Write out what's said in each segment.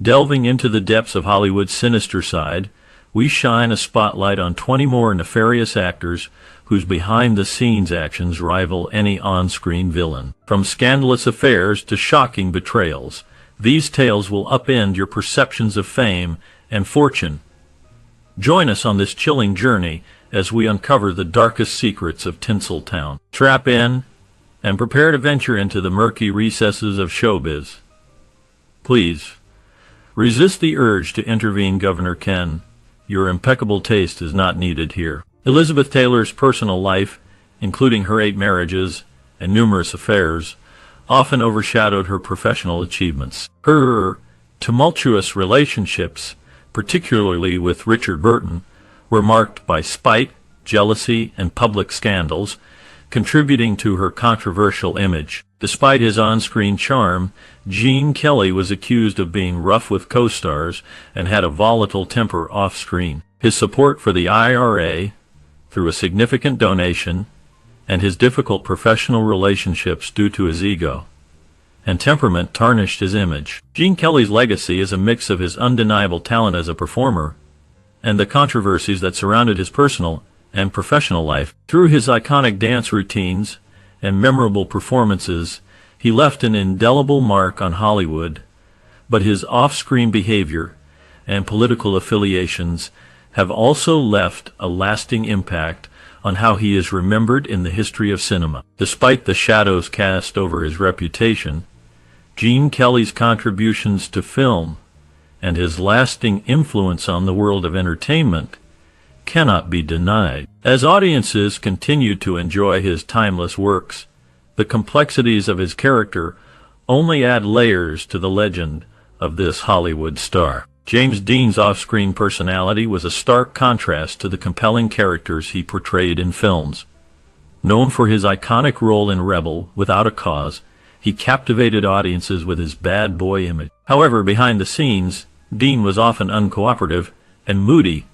Delving into the depths of Hollywood's sinister side, we shine a spotlight on 20 more nefarious actors whose behind-the-scenes actions rival any on-screen villain. From scandalous affairs to shocking betrayals, these tales will upend your perceptions of fame and fortune. Join us on this chilling journey as we uncover the darkest secrets of Tinseltown. Strap in and prepare to venture into the murky recesses of showbiz. Please, resist the urge to intervene, Governor Ken. Your impeccable taste is not needed here. Elizabeth Taylor's personal life, including her 8 marriages and numerous affairs, often overshadowed her professional achievements. Her tumultuous relationships, particularly with Richard Burton, were marked by spite, jealousy, and public scandals, contributing to her controversial image. Despite his on-screen charm, Gene Kelly was accused of being rough with co-stars and had a volatile temper off-screen. His support for the IRA, through a significant donation, and his difficult professional relationships due to his ego and temperament tarnished his image. Gene Kelly's legacy is a mix of his undeniable talent as a performer and the controversies that surrounded his personal and professional life. Through his iconic dance routines and memorable performances, he left an indelible mark on Hollywood, but his off-screen behavior and political affiliations have also left a lasting impact on how he is remembered in the history of cinema. Despite the shadows cast over his reputation, Gene Kelly's contributions to film and his lasting influence on the world of entertainment cannot be denied. As audiences continue to enjoy his timeless works, the complexities of his character only add layers to the legend of this Hollywood star. James Dean's off-screen personality was a stark contrast to the compelling characters he portrayed in films. Known for his iconic role in Rebel Without a Cause, he captivated audiences with his bad boy image. However, behind the scenes, Dean was often uncooperative and moody.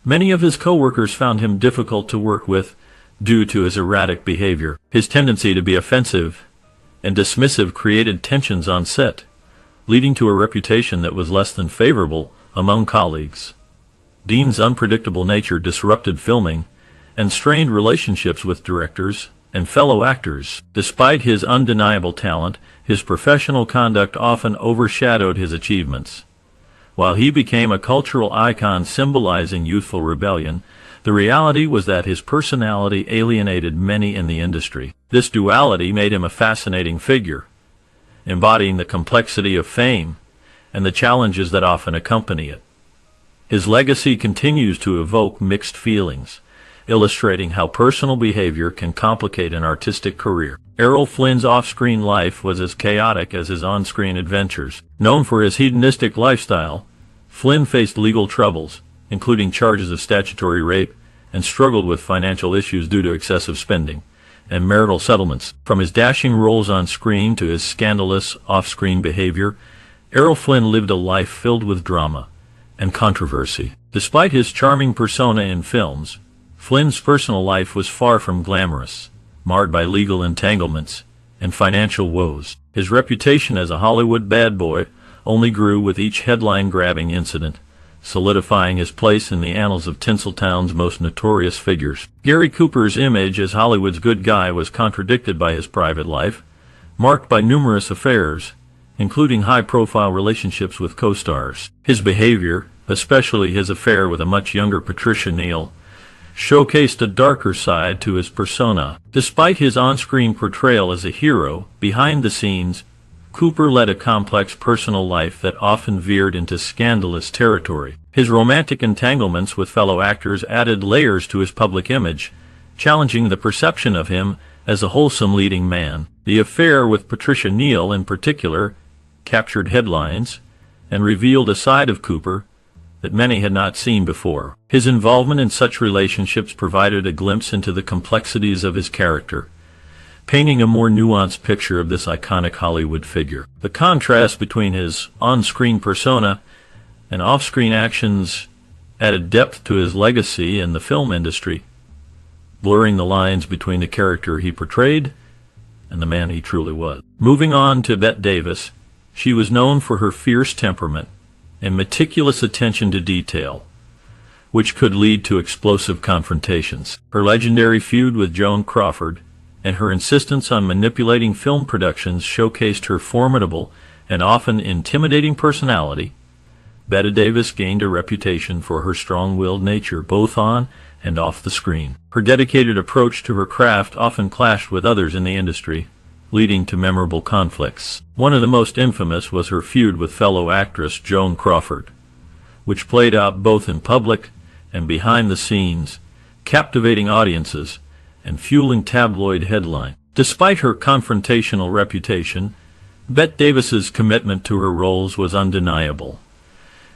Many of his co-workers found him difficult to work with due to his erratic behavior. His tendency to be offensive and dismissive created tensions on set, leading to a reputation that was less than favorable among colleagues. Dean's unpredictable nature disrupted filming and strained relationships with directors and fellow actors. Despite his undeniable talent, his professional conduct often overshadowed his achievements. While he became a cultural icon symbolizing youthful rebellion, the reality was that his personality alienated many in the industry. This duality made him a fascinating figure, embodying the complexity of fame and the challenges that often accompany it. His legacy continues to evoke mixed feelings, illustrating how personal behavior can complicate an artistic career. Errol Flynn's off-screen life was as chaotic as his on-screen adventures. Known for his hedonistic lifestyle, Flynn faced legal troubles, including charges of statutory rape, and struggled with financial issues due to excessive spending and marital settlements. From his dashing roles on screen to his scandalous off-screen behavior, Errol Flynn lived a life filled with drama and controversy. Despite his charming persona in films, Flynn's personal life was far from glamorous, marred by legal entanglements and financial woes. His reputation as a Hollywood bad boy only grew with each headline-grabbing incident, solidifying his place in the annals of Tinseltown's most notorious figures. Gary Cooper's image as Hollywood's good guy was contradicted by his private life, marked by numerous affairs, including high-profile relationships with co-stars. His behavior, especially his affair with a much younger Patricia Neal, showcased a darker side to his persona. Despite his on-screen portrayal as a hero, behind the scenes, Cooper led a complex personal life that often veered into scandalous territory. His romantic entanglements with fellow actors added layers to his public image, challenging the perception of him as a wholesome leading man. The affair with Patricia Neal, in particular, captured headlines and revealed a side of Cooper that many had not seen before. His involvement in such relationships provided a glimpse into the complexities of his character, painting a more nuanced picture of this iconic Hollywood figure. The contrast between his on-screen persona and off-screen actions added depth to his legacy in the film industry, blurring the lines between the character he portrayed and the man he truly was. Moving on to Bette Davis, She was known for her fierce temperament and meticulous attention to detail, which could lead to explosive confrontations. Her legendary feud with Joan Crawford and her insistence on manipulating film productions showcased her formidable and often intimidating personality. Bette Davis gained a reputation for her strong-willed nature both on and off the screen. Her dedicated approach to her craft often clashed with others in the industry, leading to memorable conflicts. One of the most infamous was her feud with fellow actress Joan Crawford, which played out both in public and behind the scenes, captivating audiences and fueling tabloid headlines. Despite her confrontational reputation, Bette Davis's commitment to her roles was undeniable.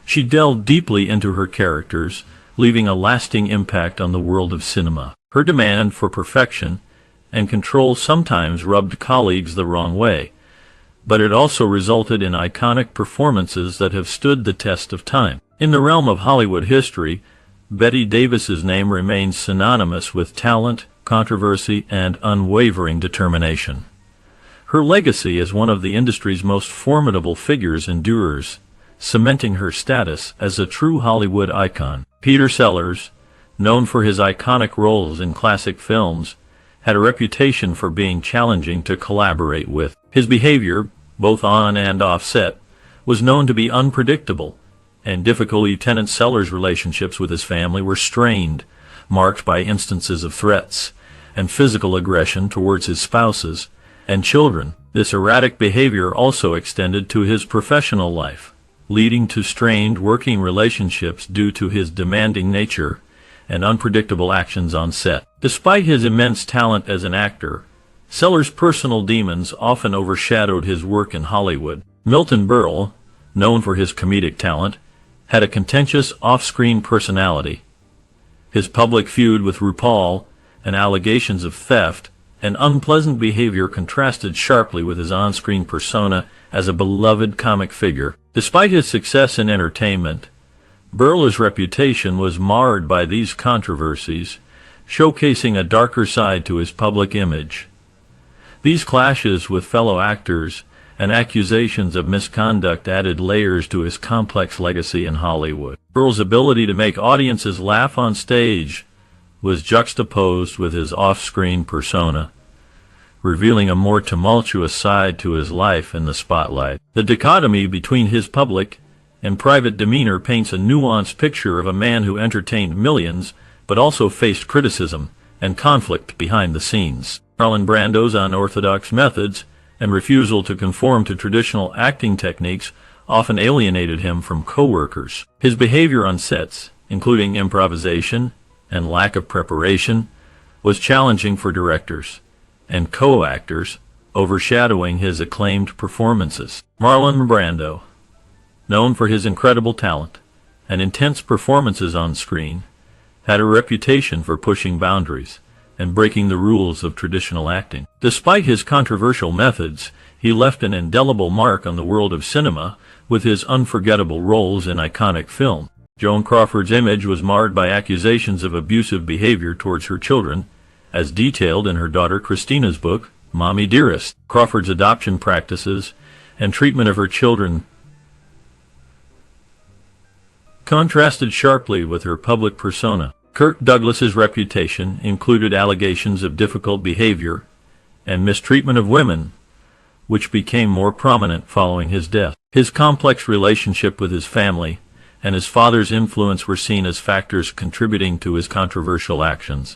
She delved deeply into her characters, leaving a lasting impact on the world of cinema. Her demand for perfection and control sometimes rubbed colleagues the wrong way, but it also resulted in iconic performances that have stood the test of time. In the realm of Hollywood history, Bette Davis's name remains synonymous with talent, controversy, and unwavering determination. Her legacy as one of the industry's most formidable figures endures, cementing her status as a true Hollywood icon. Peter Sellers, known for his iconic roles in classic films, had a reputation for being challenging to collaborate with. His behavior, both on and off set, was known to be unpredictable, and difficult. Lieutenant Sellers' relationships with his family were strained, marked by instances of threats and physical aggression towards his spouses and children. This erratic behavior also extended to his professional life, leading to strained working relationships due to his demanding nature and unpredictable actions on set. Despite his immense talent as an actor, Sellers' personal demons often overshadowed his work in Hollywood. Milton Berle, known for his comedic talent, had a contentious off-screen personality. His public feud with RuPaul and allegations of theft and unpleasant behavior contrasted sharply with his on-screen persona as a beloved comic figure. Despite his success in entertainment, Berle's reputation was marred by these controversies, showcasing a darker side to his public image. These clashes with fellow actors and accusations of misconduct added layers to his complex legacy in Hollywood. Berle's ability to make audiences laugh on stage was juxtaposed with his off-screen persona, revealing a more tumultuous side to his life in the spotlight. The dichotomy between his public and private demeanor paints a nuanced picture of a man who entertained millions but also faced criticism and conflict behind the scenes. Marlon Brando's unorthodox methods and refusal to conform to traditional acting techniques often alienated him from co-workers. His behavior on sets, including improvisation and lack of preparation, was challenging for directors and co-actors, overshadowing his acclaimed performances. Marlon Brando, known for his incredible talent and intense performances on screen, had a reputation for pushing boundaries and breaking the rules of traditional acting. Despite his controversial methods, he left an indelible mark on the world of cinema with his unforgettable roles in iconic film. Joan Crawford's image was marred by accusations of abusive behavior towards her children, as detailed in her daughter Christina's book, Mommy Dearest. Crawford's adoption practices and treatment of her children contrasted sharply with her public persona. Kirk Douglas's reputation included allegations of difficult behavior and mistreatment of women, which became more prominent following his death. His complex relationship with his family and his father's influence were seen as factors contributing to his controversial actions.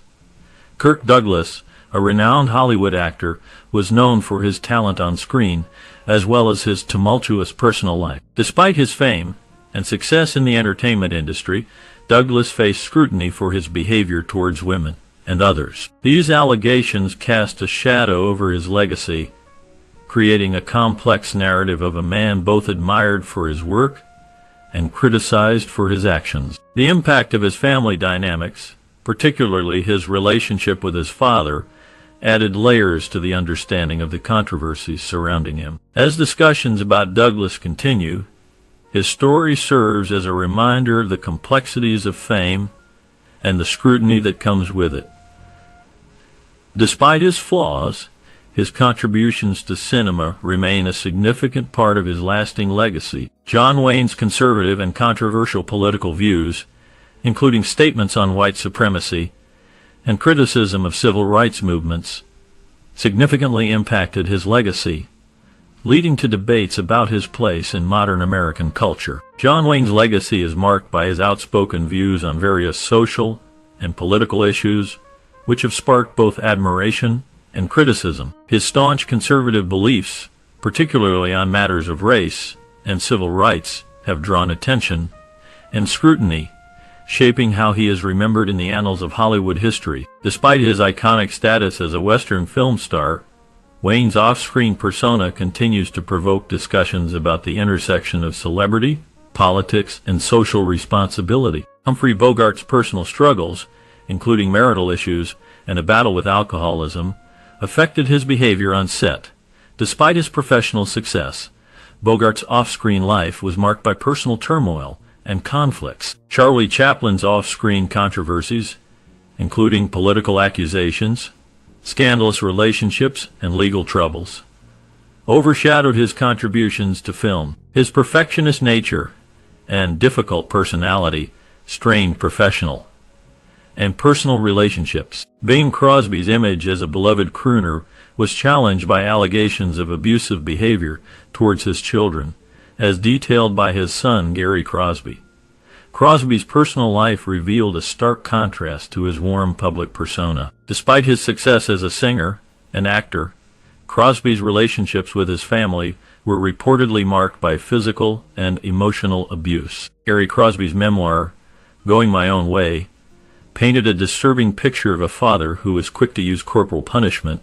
Kirk Douglas, a renowned Hollywood actor, was known for his talent on screen as well as his tumultuous personal life. Despite his fame and success in the entertainment industry, Douglas faced scrutiny for his behavior towards women and others. These allegations cast a shadow over his legacy, creating a complex narrative of a man both admired for his work and criticized for his actions. The impact of his family dynamics, particularly his relationship with his father, added layers to the understanding of the controversies surrounding him. As discussions about Douglas continue, his story serves as a reminder of the complexities of fame and the scrutiny that comes with it. Despite his flaws, his contributions to cinema remain a significant part of his lasting legacy. John Wayne's conservative and controversial political views, including statements on white supremacy and criticism of civil rights movements, significantly impacted his legacy, leading to debates about his place in modern American culture. John Wayne's legacy is marked by his outspoken views on various social and political issues, which have sparked both admiration and criticism. His staunch conservative beliefs, particularly on matters of race and civil rights, have drawn attention and scrutiny, shaping how he is remembered in the annals of Hollywood history. Despite his iconic status as a Western film star, Wayne's off-screen persona continues to provoke discussions about the intersection of celebrity, politics, and social responsibility. Humphrey Bogart's personal struggles, including marital issues and a battle with alcoholism, affected his behavior on set. Despite his professional success, Bogart's off-screen life was marked by personal turmoil and conflicts. Charlie Chaplin's off-screen controversies, including political accusations, scandalous relationships, and legal troubles, overshadowed his contributions to film. His perfectionist nature and difficult personality strained professional and personal relationships. Bing Crosby's image as a beloved crooner was challenged by allegations of abusive behavior towards his children, as detailed by his son Gary Crosby. Crosby's personal life revealed a stark contrast to his warm public persona. Despite his success as a singer and actor, Crosby's relationships with his family were reportedly marked by physical and emotional abuse. Gary Crosby's memoir, Going My Own Way, painted a disturbing picture of a father who was quick to use corporal punishment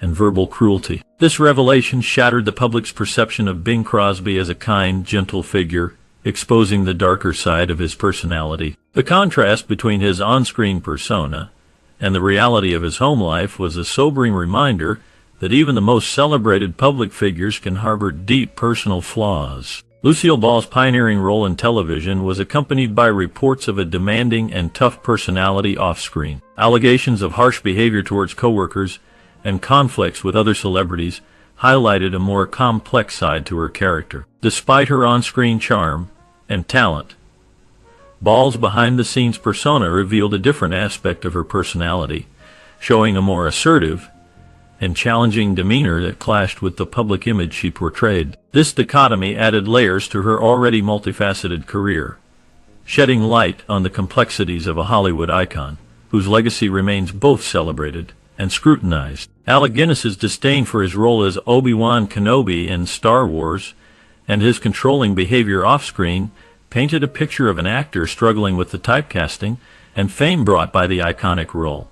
and verbal cruelty. This revelation shattered the public's perception of Bing Crosby as a kind, gentle figure, exposing the darker side of his personality. The contrast between his on-screen persona and the reality of his home life was a sobering reminder that even the most celebrated public figures can harbor deep personal flaws. Lucille Ball's pioneering role in television was accompanied by reports of a demanding and tough personality off-screen. Allegations of harsh behavior towards coworkers and conflicts with other celebrities highlighted a more complex side to her character. Despite her on-screen charm and talent, Ball's behind-the-scenes persona revealed a different aspect of her personality, showing a more assertive and challenging demeanor that clashed with the public image she portrayed. This dichotomy added layers to her already multifaceted career, shedding light on the complexities of a Hollywood icon, whose legacy remains both celebrated and scrutinized. Alec Guinness's disdain for his role as Obi-Wan Kenobi in Star Wars and his controlling behavior off-screen painted a picture of an actor struggling with the typecasting and fame brought by the iconic role,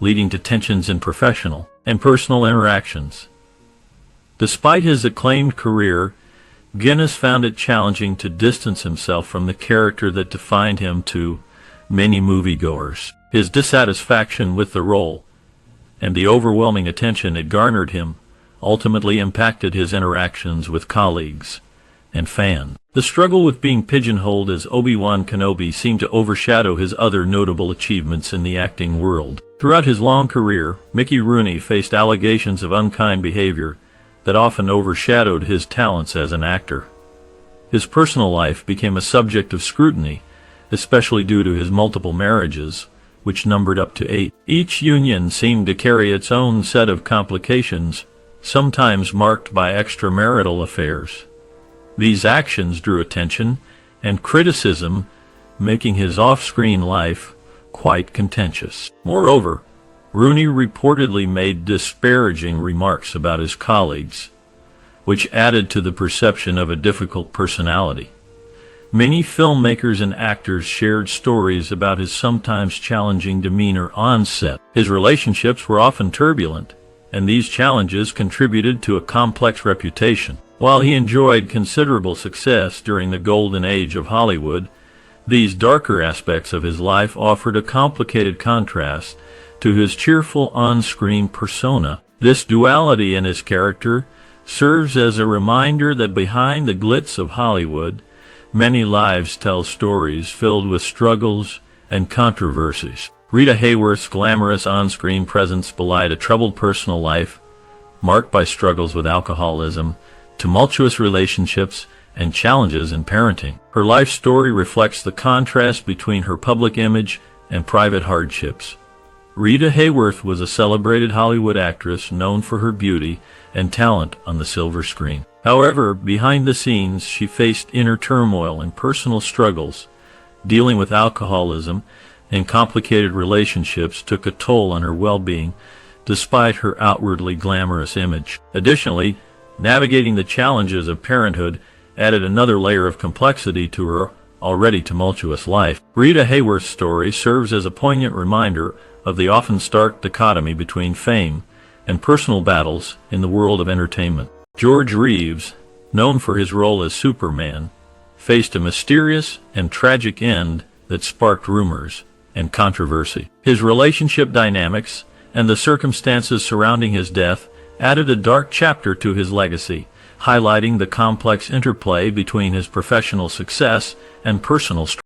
leading to tensions in professional and personal interactions. Despite his acclaimed career, Guinness found it challenging to distance himself from the character that defined him to many moviegoers. His dissatisfaction with the role and the overwhelming attention it garnered him ultimately impacted his interactions with colleagues and fans. The struggle with being pigeonholed as Obi-Wan Kenobi seemed to overshadow his other notable achievements in the acting world. Throughout his long career, Mickey Rooney faced allegations of unkind behavior that often overshadowed his talents as an actor. His personal life became a subject of scrutiny, especially due to his multiple marriages, which numbered up to 8. Each union seemed to carry its own set of complications, sometimes marked by extramarital affairs. These actions drew attention and criticism, making his off-screen life quite contentious. Moreover, Rooney reportedly made disparaging remarks about his colleagues, which added to the perception of a difficult personality. Many filmmakers and actors shared stories about his sometimes challenging demeanor on set. His relationships were often turbulent, and these challenges contributed to a complex reputation. While he enjoyed considerable success during the golden age of Hollywood, these darker aspects of his life offered a complicated contrast to his cheerful on-screen persona. This duality in his character serves as a reminder that behind the glitz of Hollywood, many lives tell stories filled with struggles and controversies. Rita Hayworth's glamorous on-screen presence belied a troubled personal life, marked by struggles with alcoholism, tumultuous relationships, and challenges in parenting. Her life story reflects the contrast between her public image and private hardships. Rita Hayworth was a celebrated Hollywood actress known for her beauty and talent on the silver screen. However, behind the scenes, she faced inner turmoil and personal struggles. Dealing with alcoholism and complicated relationships took a toll on her well-being, despite her outwardly glamorous image. Additionally, navigating the challenges of parenthood added another layer of complexity to her already tumultuous life. Rita Hayworth's story serves as a poignant reminder of the often stark dichotomy between fame and personal battles in the world of entertainment. George Reeves, known for his role as Superman, faced a mysterious and tragic end that sparked rumors and controversy. His relationship dynamics and the circumstances surrounding his death added a dark chapter to his legacy, highlighting the complex interplay between his professional success and personal struggles.